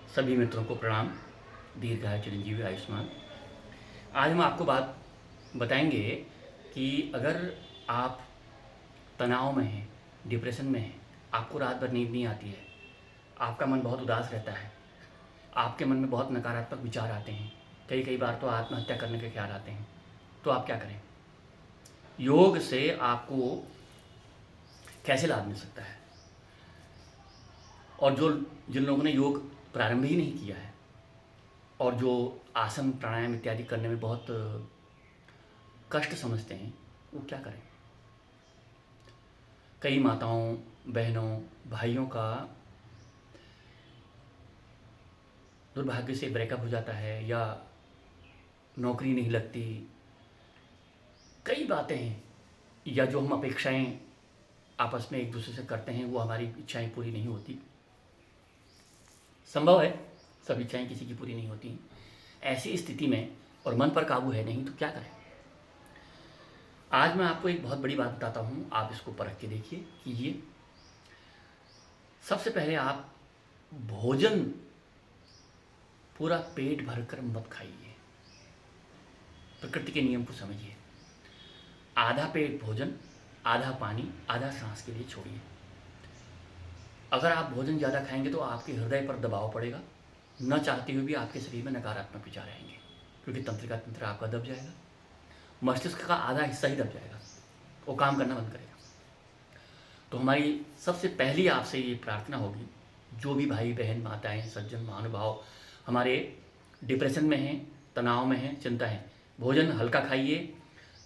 सभी मित्रों को प्रणाम। दीर्घायु चिरंजीवी आयुष्मान। आज हम आपको बात बताएंगे कि अगर आप तनाव में हैं, डिप्रेशन में हैं, आपको रात भर नींद नहीं आती है, आपका मन बहुत उदास रहता है, आपके मन में बहुत नकारात्मक विचार आते हैं, कई कई बार तो आत्महत्या करने के ख्याल आते हैं, तो आप क्या करें? योग से आपको कैसे लाभ मिल सकता है? और जिन लोगों ने योग प्रारंभ ही नहीं किया है और जो आसन प्राणायाम इत्यादि करने में बहुत कष्ट समझते हैं, वो क्या करें? कई माताओं, बहनों, भाइयों का दुर्भाग्य से ब्रेकअप हो जाता है या नौकरी नहीं लगती, कई बातें हैं, या जो हम अपेक्षाएं आपस में एक दूसरे से करते हैं वो हमारी इच्छाएं पूरी नहीं होती। संभव है सब इच्छाएं किसी की पूरी नहीं होती। ऐसी स्थिति में और मन पर काबू है नहीं तो क्या करें? आज मैं आपको एक बहुत बड़ी बात बताता हूँ, आप इसको परख के देखिए, कीजिए। सबसे पहले आप भोजन पूरा पेट भरकर मत खाइए। प्रकृति के नियम को समझिए। आधा पेट भोजन, आधा पानी, आधा सांस के लिए छोड़िए। अगर आप भोजन ज़्यादा खाएंगे तो आपके हृदय पर दबाव पड़ेगा, न चाहते हुए भी आपके शरीर में नकारात्मक विचार आएंगे, क्योंकि तंत्रिका तंत्र आपका दब जाएगा, मस्तिष्क का आधा हिस्सा ही दब जाएगा, वो काम करना बंद करेगा। तो हमारी सबसे पहली आपसे ये प्रार्थना होगी, जो भी भाई बहन, माताएं, सज्जन, महानुभाव हमारे डिप्रेशन में हैं, तनाव में हैं, चिंता है, भोजन हल्का खाइए,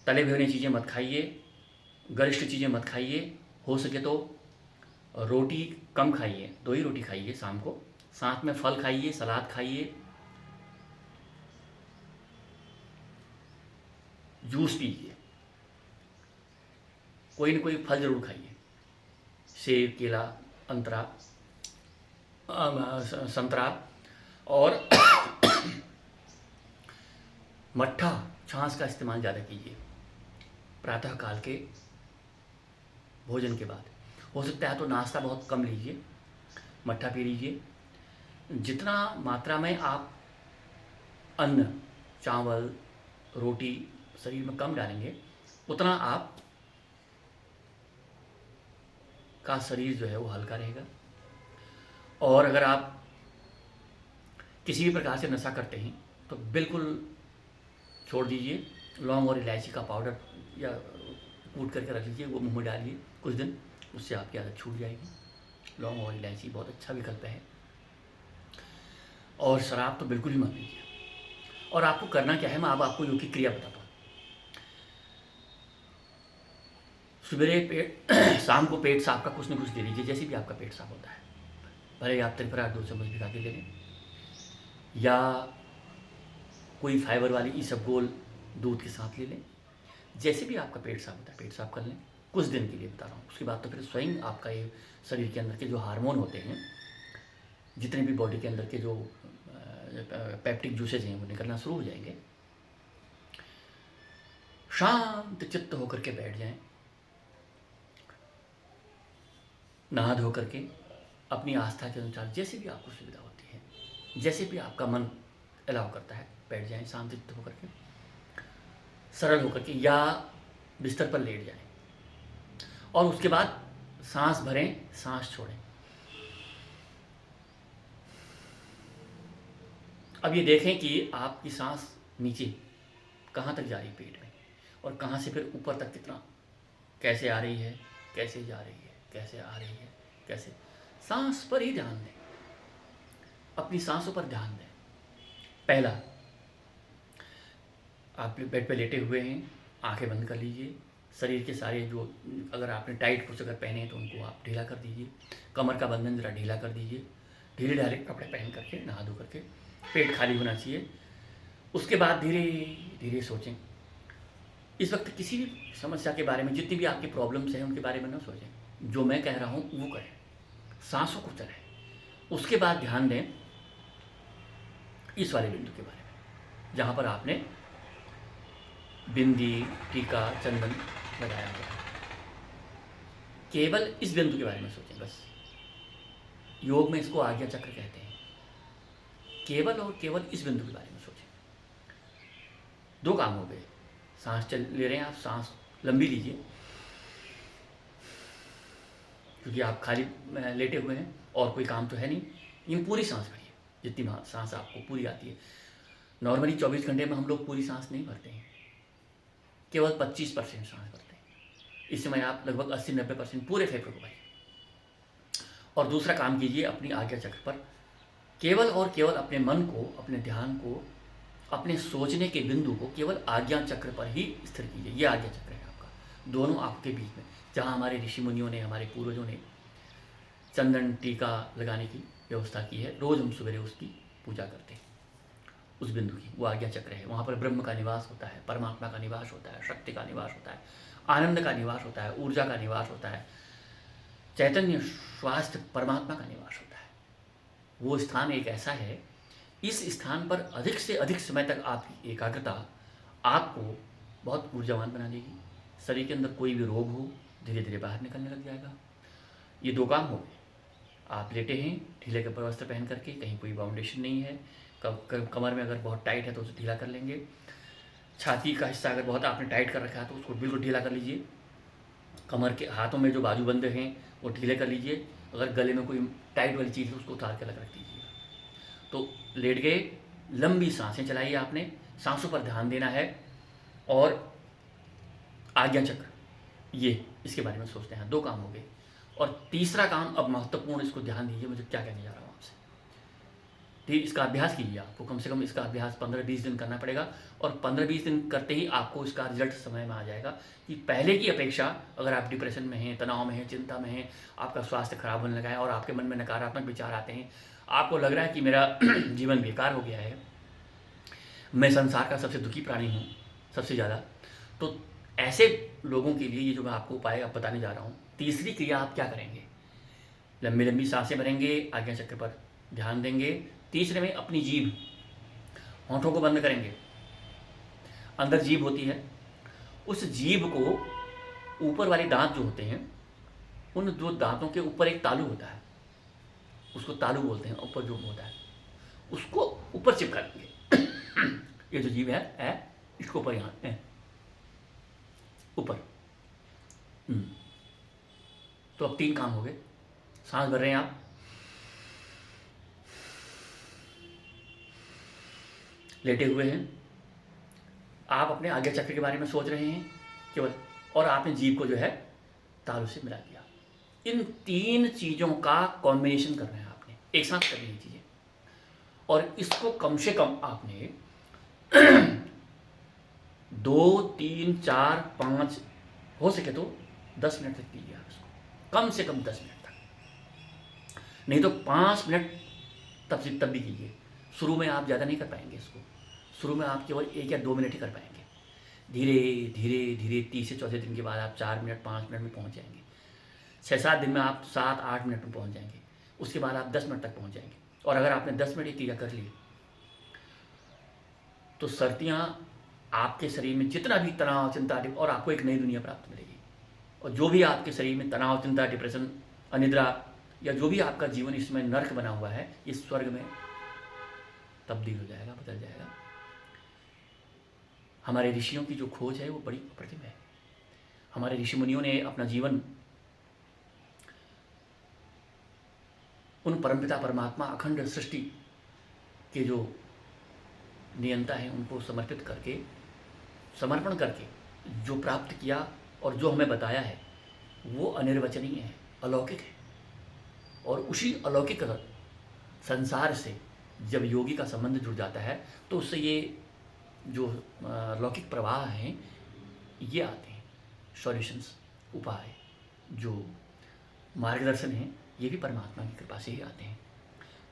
तले भुने चीज़ें मत खाइए, गरिष्ठ चीज़ें मत खाइए। हो सके तो रोटी कम खाइए, 2 ही रोटी खाइए शाम को, साथ में फल खाइए, सलाद खाइए, जूस पीजिए, कोई न कोई फल जरूर खाइए, सेब, केला, अंतरा, संतरा और मट्ठा, छाछ का इस्तेमाल ज़्यादा कीजिए प्रातः काल के भोजन के बाद। हो सकता है तो नाश्ता बहुत कम लीजिए, मट्ठा पी लीजिए। जितना मात्रा में आप अन्न, चावल, रोटी शरीर में कम डालेंगे, उतना आप का शरीर जो है वो हल्का रहेगा। और अगर आप किसी भी प्रकार से नशा करते हैं तो बिल्कुल छोड़ दीजिए। लौंग और इलायची का पाउडर या कूट करके रख लीजिए, वो मुंह में डालिए कुछ दिन, उससे आपकी आदत छूट जाएगी। लौंग और इलायची बहुत अच्छा विकल्प है। और शराब तो बिल्कुल ही मत पीजिए। और आपको करना क्या है, मैं अब आपको योग की क्रिया बताता हूँ। सवेरे पेट शाम को पेट साफ का कुछ न कुछ ले लीजिए, जैसे भी आपका पेट साफ होता है। भले आप त्रिफला 2 चम्मच भिगा के ले लें, या कोई फाइबर वाली इसबगोल दूध के साथ ले लें। जैसे भी आपका पेट साफ होता है, पेट साफ कर लें, कुछ दिन के लिए बता रहा हूँ। उसके बाद तो फिर स्वयं आपका ये शरीर के अंदर के जो हार्मोन होते हैं, जितने भी बॉडी के अंदर के जो पेप्टिक जूसेज हैं, वो निकलना शुरू हो जाएंगे। शांत चित्त होकर के बैठ जाएं, नहा धो करके अपनी आस्था के अनुसार, जैसे भी आपको सुविधा होती है, जैसे भी आपका मन अलाउ करता है, बैठ जाएं शांत चित्त होकर के, सरल होकर के, या बिस्तर पर लेट जाएं। और उसके बाद सांस भरें, सांस छोड़ें। अब ये देखें कि आपकी सांस नीचे कहाँ तक जा रही है पेट में, और कहाँ से फिर ऊपर तक कितना, कैसे आ रही है, कैसे जा रही है, कैसे आ रही है, कैसे। सांस पर ही ध्यान दें, अपनी सांसों पर ध्यान दें। पहला, आप बेड पे लेटे हुए हैं, आंखें बंद कर लीजिए। शरीर के सारे जो, अगर आपने टाइट कुछ अगर पहने हैं तो उनको आप ढीला कर दीजिए। कमर का बंधन जरा ढीला कर दीजिए। ढीले ढाले कपड़े पहन करके, नहा धो करके, पेट खाली होना चाहिए। उसके बाद धीरे धीरे सोचें। इस वक्त किसी भी समस्या के बारे में, जितनी भी आपकी प्रॉब्लम्स हैं उनके बारे में ना सोचें, जो मैं कह रहा हूँ वो करें, सांसों को चलाएं। उसके बाद ध्यान दें इस वाले बिंदु के बारे में, जहाँ पर आपने बिंदी, टीका, चंदन लगाया हुआ है। केवल इस बिंदु के बारे में सोचें बस। योग में इसको आज्ञा चक्र कहते हैं। केवल और केवल इस बिंदु के बारे में सोचें। दो काम हो गए, सांस चल ले रहे हैं आप, सांस लंबी लीजिए क्योंकि आप खाली लेटे हुए हैं और कोई काम तो है नहीं, ये पूरी सांस भरिए जितनी सांस आपको पूरी आती है। नॉर्मली 24 घंटे में हम लोग पूरी सांस नहीं भरते हैं, केवल 25% सांस भरते हैं। इस समय आप लगभग 80-90% पूरे फेफड़े को भरिए। और दूसरा काम कीजिए अपनी आज्ञा चक्र पर, केवल और केवल अपने मन को, अपने ध्यान को, अपने सोचने के बिंदु को केवल आज्ञा चक्र पर ही स्थिर कीजिए। ये आज्ञा चक्र है आपका, दोनों आपके बीच में, जहाँ हमारे ऋषि मुनियों ने, हमारे पूर्वजों ने चंदन टीका लगाने की व्यवस्था की है। रोज़ हम सवेरे उसकी पूजा करते हैं, उस बिंदु की, वो आज्ञा चक्र है। वहाँ पर ब्रह्म का निवास होता है, परमात्मा का निवास होता है, शक्ति का निवास होता है, आनंद का निवास होता है, ऊर्जा का निवास होता है, चैतन्य स्वास्थ्य परमात्मा का निवास होता है। वो स्थान एक ऐसा है, इस स्थान पर अधिक से अधिक समय तक आपकी एकाग्रता आपको बहुत ऊर्जावान बना देगी। शरीर के अंदर कोई भी रोग हो धीरे धीरे बाहर निकलने लग जाएगा। ये दो काम हो गए। आप लेटे हैं ढीले कपड़े वस्त्र पहन करके, कहीं कोई बाउंडेशन नहीं है, कमर में अगर बहुत टाइट है तो उसे ढीला कर लेंगे। छाती का हिस्सा अगर बहुत आपने टाइट कर रखा है तो उसको बिल्कुल ढीला कर लीजिए। कमर के हाथों में जो बाजूबंद हैं वो ढीले कर लीजिए। अगर गले में कोई टाइट वाली चीज़ है उसको उतार के अलग रख दीजिए। तो लेट गए, लंबी सांसें चलाइए, आपने सांसों पर ध्यान देना है और आज्ञा चक्र, ये इसके बारे में सोचते हैं। दो काम हो गए। और तीसरा काम अब महत्वपूर्ण, इसको ध्यान दीजिए मुझे क्या कहने जा रहा हूँ आपसे। ठीक, इसका अभ्यास कीजिए। आपको कम से कम इसका अभ्यास 15-20 दिन करना पड़ेगा और 15-20 दिन करते ही आपको इसका रिजल्ट समय में आ जाएगा कि पहले की अपेक्षा अगर आप डिप्रेशन में हैं, तनाव में हैं, चिंता में हैं, आपका स्वास्थ्य खराब होने लगा है और आपके मन में नकारात्मक विचार आते हैं, आपको लग रहा है कि मेरा जीवन बेकार हो गया है, मैं संसार का सबसे दुखी प्राणी हूँ सबसे ज़्यादा, तो ऐसे लोगों के लिए ये जो मैं आपको उपाय अब बताने जा रहा हूँ, तीसरी क्रिया आप क्या करेंगे, लंबी लंबी सांसें भरेंगे, आज्ञा चक्र पर ध्यान देंगे। तीसरे में अपनी जीभ, होंठों को बंद करेंगे। अंदर जीभ होती है, उस जीभ को ऊपर वाले दांत जो होते हैं, उन दो दांतों के ऊपर एक तालू होता है, उसको तालू बोलते हैं, ऊपर जो होता है उसको ऊपर चिपका देंगे। ये जो जीभ है इसको ऊपर यहाँ है ऊपर। तो अब 3 काम हो गए। सांस भर रहे हैं आप, लेटे हुए हैं, आप अपने आज्ञा चक्र के बारे में सोच रहे हैं केवल, और आपने जीभ को जो है तालू से मिला दिया। इन 3 चीज़ों का कॉम्बिनेशन करना है आपने, एक साथ करनी है चीज़ें। और इसको कम से कम आपने 2, 3, 4, 5 हो सके तो 10 मिनट तक कीजिए आप इसको, कम से कम 10 मिनट तक, नहीं तो 5 मिनट तब भी कीजिए। शुरू में आप ज़्यादा नहीं कर पाएंगे इसको, शुरू में आप केवल 1 या 2 मिनट ही कर पाएंगे। धीरे धीरे धीरे 3 से चौथे दिन के बाद आप 4 मिनट 5 मिनट में पहुंच जाएंगे। 6-7 दिन में आप 7-8 मिनट में पहुंच जाएंगे। उसके बाद आप 10 मिनट तक पहुंच जाएंगे। और अगर आपने 10 मिनट की क्रिया कर ली तो सर्दियाँ आपके शरीर में जितना भी तनाव, चिंता, और आपको एक नई दुनिया प्राप्त मिलेगी। और जो भी आपके शरीर में तनाव, चिंता, डिप्रेशन, अनिद्रा या जो भी आपका जीवन इसमें नर्क बना हुआ है, इस स्वर्ग में तब्दील हो जाएगा, बदल जाएगा। हमारे ऋषियों की जो खोज है वो बड़ी अप्रतिम है। हमारे ऋषि मुनियों ने अपना जीवन उन परमपिता परमात्मा अखंड सृष्टि के जो नियंता हैं उनको समर्पण करके जो प्राप्त किया और जो हमें बताया है वो अनिर्वचनीय है, अलौकिक है। और उसी अलौकिक संसार से जब योगी का संबंध जुड़ जाता है तो उससे ये जो लौकिक प्रवाह हैं ये आते हैं, सॉल्यूशंस, उपाय, जो मार्गदर्शन हैं, ये भी परमात्मा की कृपा से ही आते हैं।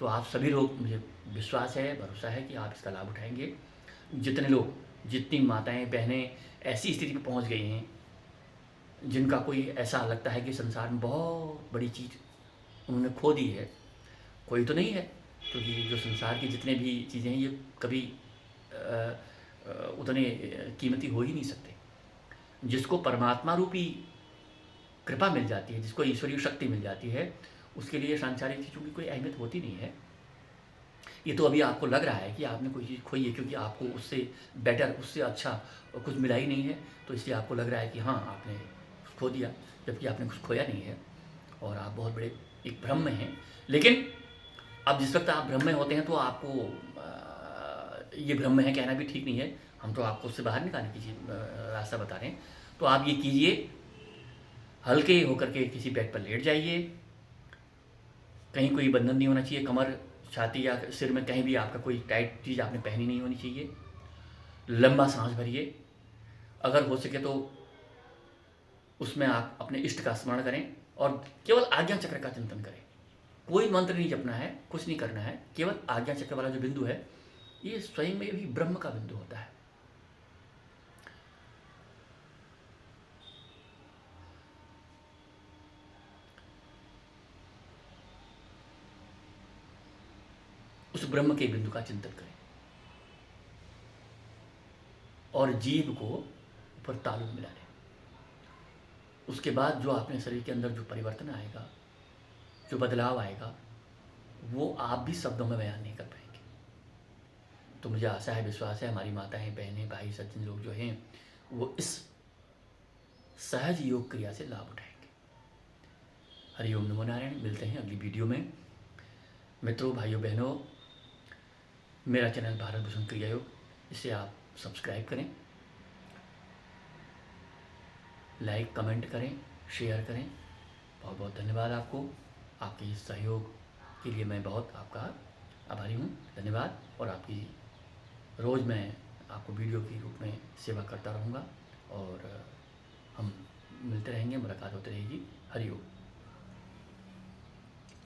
तो आप सभी लोग, मुझे विश्वास है, भरोसा है कि आप इसका लाभ उठाएंगे। जितने लोग, जितनी माताएं, बहनें ऐसी स्थिति में पहुंच गई हैं जिनका कोई ऐसा लगता है कि संसार में बहुत बड़ी चीज़ उन्होंने खो दी है, कोई तो नहीं है, क्योंकि जो संसार की जितने भी चीज़ें हैं ये कभी उतने कीमती हो ही नहीं सकते। जिसको परमात्मा रूपी कृपा मिल जाती है, जिसको ईश्वरीय शक्ति मिल जाती है, उसके लिए सांसारिक चीज़ों की कोई अहमियत होती नहीं है। ये तो अभी आपको लग रहा है कि आपने कोई चीज़ खोई है, क्योंकि आपको उससे बेटर, उससे अच्छा कुछ मिला ही नहीं है, तो इसलिए आपको लग रहा है कि हाँ आपने कुछ खो दिया, जबकि आपने कुछ खोया नहीं है और आप बहुत बड़े एक भ्रम में हैं। लेकिन अब जिस वक्त आप भ्रम में होते हैं तो आपको ये भ्रम में है कहना भी ठीक नहीं है, हम तो आपको उससे बाहर निकालने की रास्ता बता रहे हैं। तो आप ये कीजिए, हल्के होकर के किसी बेड पर लेट जाइए, कहीं कोई बंधन नहीं होना चाहिए, कमर, छाती या सिर में कहीं भी आपका कोई टाइट चीज़ आपने पहनी नहीं होनी चाहिए। लंबा सांस भरिए, अगर हो सके तो उसमें आप अपने इष्ट का स्मरण करें और केवल आज्ञा चक्र का चिंतन करें। कोई मंत्र नहीं जपना है, कुछ नहीं करना है, केवल आज्ञा चक्र वाला जो बिंदु है ये स्वयं में भी ब्रह्म का बिंदु होता है। उस ब्रह्म के बिंदु का चिंतन करें और जीभ को ऊपर तालु मिला लें। उसके बाद जो अपने शरीर के अंदर जो परिवर्तन आएगा, जो बदलाव आएगा, वो आप भी शब्दों में बयान नहीं कर पाएंगे। तो मुझे आशा है, विश्वास है, हमारी माताएं, बहनें, भाई, सज्जन लोग जो हैं वो इस सहज योग क्रिया से लाभ उठाएंगे। हरिओम नमो नारायण। मिलते हैं अगली वीडियो में। मित्रों, भाइयों, बहनों, मेरा चैनल भारत भूषण क्रिया योग, इसे आप सब्सक्राइब करें, लाइक कमेंट करें, शेयर करें। बहुत बहुत धन्यवाद आपको। आपके इस सहयोग के लिए मैं बहुत आपका आभारी हूँ। धन्यवाद। और आपकी रोज़ मैं आपको वीडियो के रूप में सेवा करता रहूँगा और हम मिलते रहेंगे, मुलाकात होती रहेगी। हरिओम।